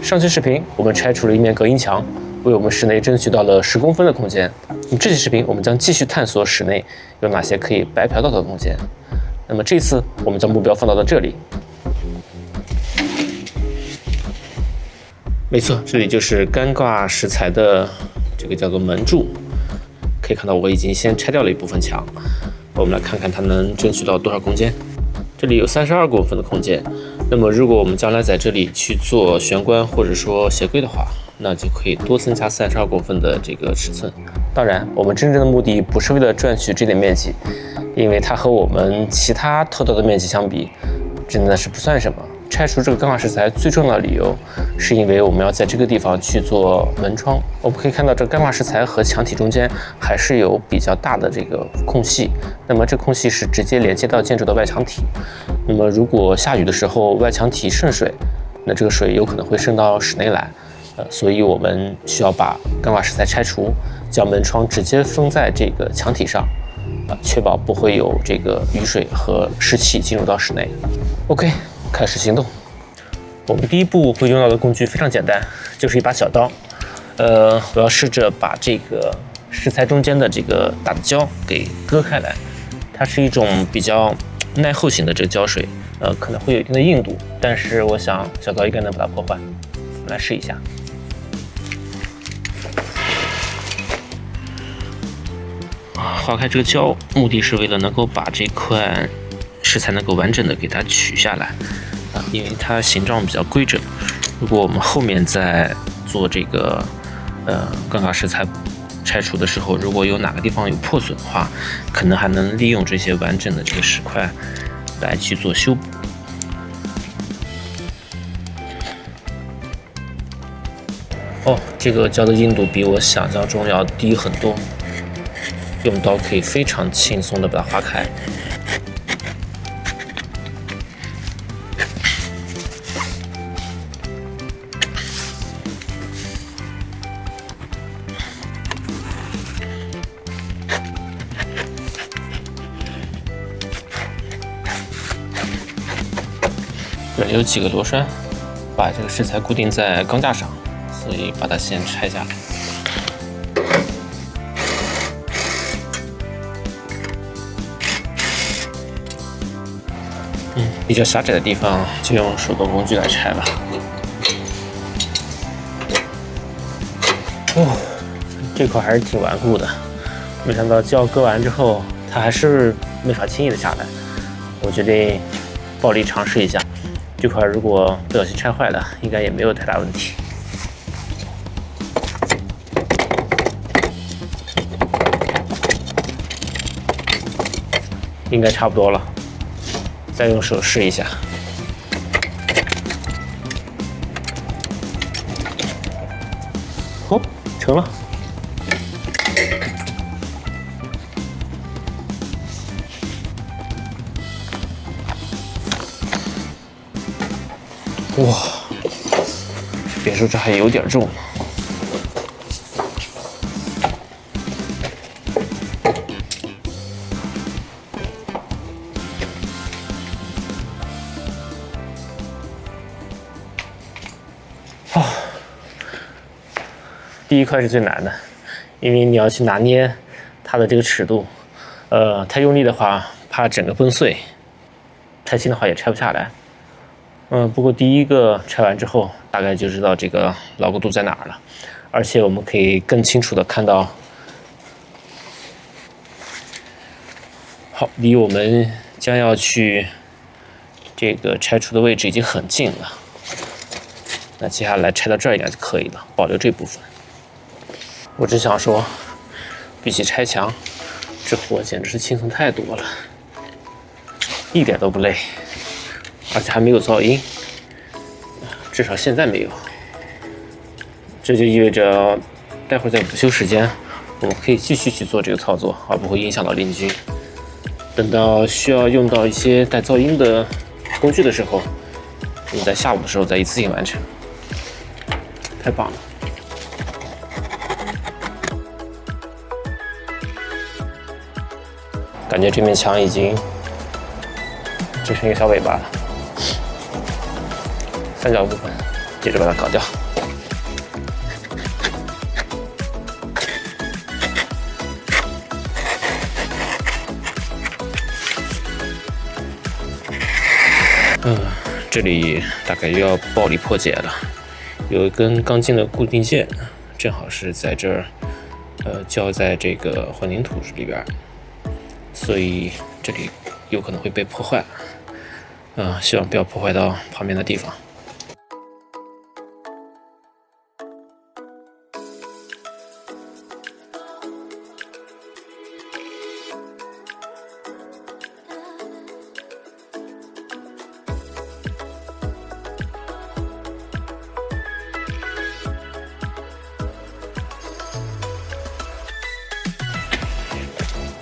上期视频我们拆除了一面隔音墙，为我们室内争取到了10公分的空间。这期视频我们将继续探索室内有哪些可以白嫖到的空间。那么这次我们将目标放到了这里。没错，这里就是干挂石材的这个叫做门柱。可以看到我已经先拆掉了一部分墙，我们来看看它能争取到多少空间。这里有32公分的空间，那么如果我们将来在这里去做玄关或者说鞋柜的话，那就可以多增加32公分的这个尺寸。当然，我们真正的目的不是为了赚取这点面积，因为它和我们其他偷到的面积相比，真的是不算什么。拆除这个干挂石材最重要的理由，是因为我们要在这个地方去做门窗。我们可以看到，这干挂石材和墙体中间还是有比较大的这个空隙，那么这空隙是直接连接到建筑的外墙体。那么如果下雨的时候外墙体渗水，那这个水有可能会渗到室内来，所以我们需要把干挂石材拆除，将门窗直接封在这个墙体上，确保不会有这个雨水和湿气进入到室内。OK。开始行动。我们第一步会用到的工具非常简单，就是一把小刀。我要试着把这个石材中间的这个打的胶给割开来。它是一种比较耐候型的这个胶水，可能会有一定的硬度，但是我想小刀应该能把它破坏。我们来试一下。划开这个胶，目的是为了能够把这块石材能够完整的给它取下来，因为它形状比较规整。如果我们后面在做这个干挂石材拆除的时候，如果有哪个地方有破损的话，可能还能利用这些完整的这个石块来去做修补。这个胶的硬度比我想象中要低很多，用刀可以非常轻松的把它划开。这里有几个螺栓，把这个石材固定在钢架上，所以把它先拆下来。比较狭窄的地方就用手动工具来拆吧。这块还是挺顽固的，没想到胶割完之后，它还是没法轻易的下来。我决定暴力尝试一下。这块如果不小心拆坏了，应该也没有太大问题。应该差不多了，再用手试一下。成了。哇，别说这还有点重。第一块是最难的，因为你要去拿捏它的这个尺度，太用力的话怕整个崩碎，太轻的话也拆不下来。不过第一个拆完之后，大概就知道这个牢固度在哪儿了，而且我们可以更清楚的看到，好，离我们将要去这个拆除的位置已经很近了。那接下来拆到这儿应该就可以了，保留这部分。我只想说，比起拆墙，这活简直是轻松太多了，一点都不累，而且还没有噪音，至少现在没有。这就意味着，待会儿在午休时间，我们可以继续去做这个操作，而不会影响到邻居。等到需要用到一些带噪音的工具的时候，我们在下午的时候再一次性完成。太棒了！感觉这面墙已经只剩一个小尾巴了，三角部分接着把它搞掉。这里大概又要暴力破解了，有一根钢筋的固定件，正好是在这儿，浇在这个混凝土里边，所以这里有可能会被破坏。希望不要破坏到旁边的地方。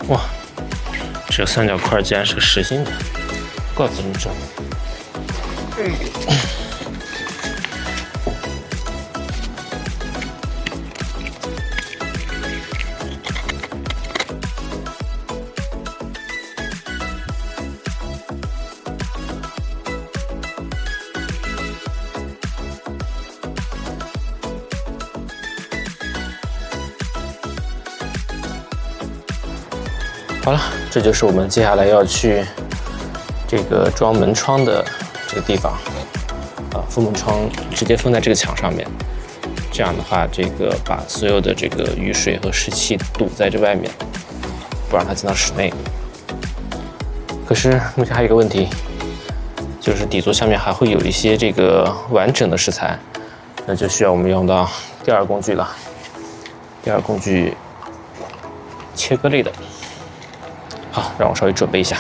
哇，这三角块竟然是个实心的，怪不得这么重。好了，这就是我们接下来要去这个装门窗的这个地方。封门窗直接封在这个墙上面，这样的话，这个把所有的这个雨水和湿气堵在这外面，不让它进到室内。可是目前还有一个问题，就是底座下面还会有一些这个完整的石材，那就需要我们用到第二工具了。第二工具，切割类的。好，让我稍微准备一下。